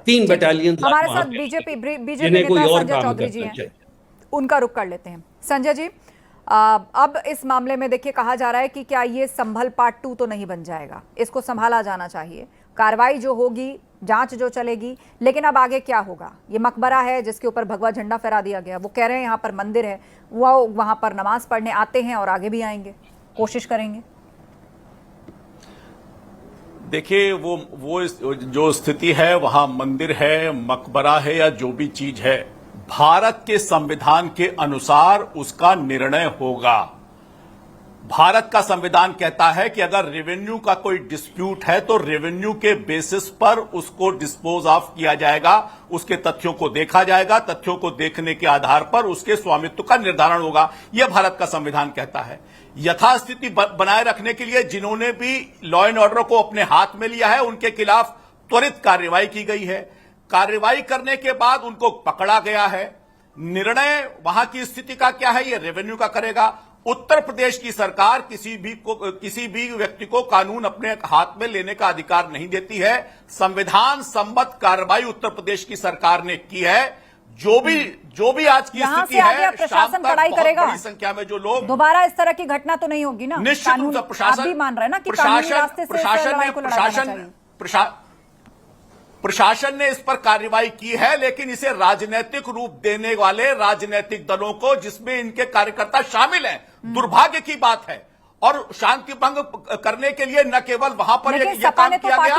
3 battalion हमारे साथ BJP नेता संजय चौधरी जी हैं, उनका रुख कर लेते हैं। संजय जी, अब इस मामले में देखिए कहा जा रहा है कि क्या ये संभल पार्ट 2 तो नहीं बन जाएगा, इसको संभाला जाना चाहिए, कार्रवाई जो होगी, जांच जो चलेगी, लेकिन अब आगे क्या होगा? ये मकबरा है जिसके ऊपर भगवा झंडा फहरा दिया गया, वो कह रहे हैं यहाँ पर मंदिर है, वो वहां पर नमाज पढ़ने आते हैं और आगे भी आएंगे, कोशिश करेंगे। देखिए, वो जो स्थिति है, वहां मंदिर है, मकबरा है या जो भी चीज है, भारत के संविधान के अनुसार उसका निर्णय होगा। भारत का संविधान कहता है कि अगर रेवेन्यू का कोई डिस्प्यूट है तो रेवेन्यू के बेसिस पर उसको डिस्पोज ऑफ किया जाएगा, उसके तथ्यों को देखा जाएगा, तथ्यों को देखने के आधार पर उसके स्वामित्व का निर्धारण होगा। यह भारत का संविधान कहता है। यथास्थिति बनाए रखने के लिए जिन्होंने भी लॉ एंड ऑर्डर को अपने हाथ में लिया है, उनके खिलाफ त्वरित कार्रवाई की गई है। कार्रवाई करने के बाद उनको पकड़ा गया है। निर्णय वहां की स्थिति का क्या है, यह रेवेन्यू का करेगा। उत्तर प्रदेश की सरकार किसी भी व्यक्ति को कानून अपने हाथ में लेने का अधिकार नहीं देती है। संविधान सम्मत कार्रवाई उत्तर प्रदेश की सरकार ने की है। जो भी आज की स्थिति है, प्रशासन पढ़ाई करेगा, बड़ी संख्या में जो लोग, दोबारा इस तरह की घटना तो नहीं होगी ना? निश्चित रूप से प्रशासन भी मान रहे हैं ना कि कानूनी रास्ते से लड़ाई को लड़ाना चाहिए। प्रशासन ने इस पर कार्रवाई की है, लेकिन इसे राजनीतिक रूप देने वाले राजनीतिक दलों को, जिसमें इनके कार्यकर्ता शामिल हैं, दुर्भाग्य की बात है। और शांति भंग करने के लिए न केवल वहां पर यह काम किया गया,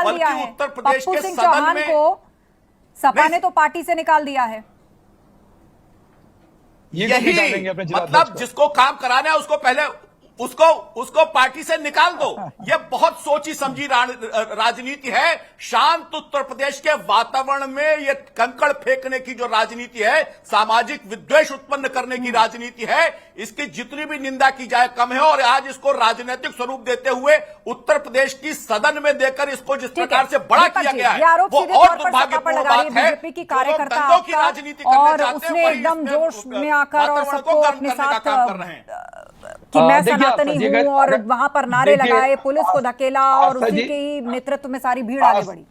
बल्कि उत्तर प्रदेश के सदन में सपा ने तो पार्टी से निकाल दिया है। यही मतलब, जिसको काम कराना है उसको पहले उसको पार्टी से निकाल दो। यह बहुत सोची समझी राजनीति है। शांत उत्तर प्रदेश के वातावरण में यह कंकड़ फेंकने की जो राजनीति है, सामाजिक विद्वेष उत्पन्न करने की राजनीति है, इसकी जितनी भी निंदा की जाए कम है। और आज इसको राजनीतिक स्वरूप देते हुए उत्तर प्रदेश की सदन में देकर इसको जिस प्रकार से बड़ा किया गया है, वो और दुर्भाग्यपूर्ण बात है। बीजेपी की कार्यकर्ता की राजनीति करना चाहते हैं, एकदम जोश में आकर और सबको अपने साथ कर रहे हैं कि मैं सनातनी हूं और वहां पर नारे लगाए, पुलिस को धकेला और उसी के ही नेतृत्व में सारी भीड़ आगे बढ़ी।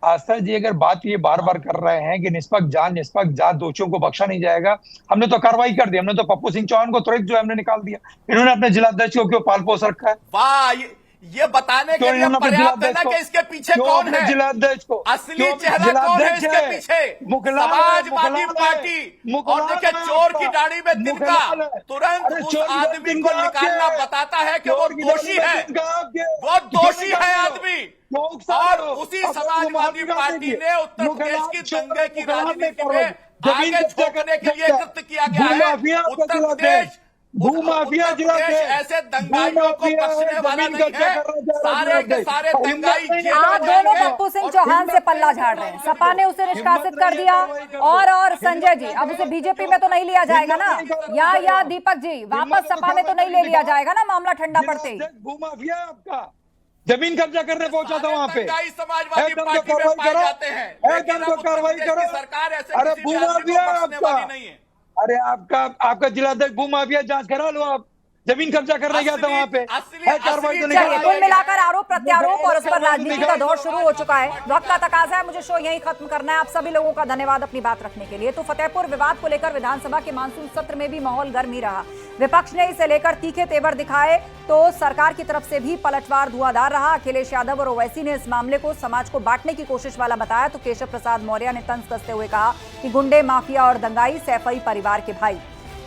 आस्था जी, अगर बात ये बार बार कर रहे हैं कि निष्पक्ष जांच, दोषियों को बख्शा नहीं जाएगा, हमने तो कार्रवाई कर दी। हमने तो पप्पू सिंह चौहान को तुरंत जो हमने निकाल दिया। इन्होंने अपने जिलाध्यक्ष को क्यों पाल पोस रखा है? वाह, ये बताने के लिए पर्याप्त है ना कि इसके पीछे कौन है, जिलाध्यक्ष को असली चेहरा कौन है इसके पीछे? समाजवादी पार्टी। और देखिए, चोर की दाढ़ी में तिनका, तुरंत उस आदमी को निकालना बताता है कि वो दोषी है, वो दोषी है आदमी। और उसी समाजवादी पार्टी ने उत्तर प्रदेश की दंगे की राजनीति में आगे झोंकने के लिए कृत्य किया गया है। उत्तर प्रदेश भूमाफिया जिला के ऐसे दंगाइयों को बख्शने वाला नहीं है। सारे के सारे दंगाई आप दोनों पप्पू सिंह चौहान से पल्ला झाड़ रहे हैं। सपा ने उसे निष्कासित कर दिया और संजय जी, अब उसे बीजेपी में तो नहीं लिया जाएगा ना? या दीपक जी, वापस सपा में तो नहीं ले लिया जाएगा ना मामला ठंडा पड़ते ही? भूमाफिया आपका जमीन कब्जा करने पहुंचा था वहां पे। समाजवादी पार्टी में पाए जाते हैं, लेकिन कार्रवाई करो। सरकार ऐसे अरे भूमाफिया आपका, नहीं है। अरे आपका जिलाध्यक्ष भूमाफिया, जांच करा लो। आप जमीन कब्जा करने गया था वहां पे, कार्रवाई तो नहीं। कुल मिलाकर आरोप प्रत्यारोप और उस पर राजनीति का दौर शुरू हो चुका है। वक्त का तकाजा है, मुझे शो यहीं खत्म करना है। आप सभी लोगों का धन्यवाद अपनी बात रखने के लिए। तो फतेहपुर विवाद को लेकर विधानसभा के मानसून सत्र में भी माहौल गर्म ही रहा। विपक्ष ने इसे लेकर तीखे तेवर दिखाए तो सरकार की तरफ से भी पलटवार धुआंधार रहा। अखिलेश यादव और ओवैसी ने इस मामले को समाज को बांटने की कोशिश वाला बताया तो केशव प्रसाद मौर्य ने तंज कसते हुए कहा कि गुंडे, माफिया और दंगाई सैफई परिवार के भाई।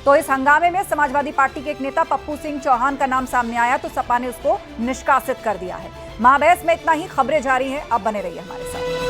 तो इस हंगामे में समाजवादी पार्टी के एक नेता पप्पू सिंह चौहान का नाम सामने आया तो सपा ने उसको निष्कासित कर दिया है। महाबहस में इतना ही। खबरें जारी हैं, अब बने रहिए हमारे साथ।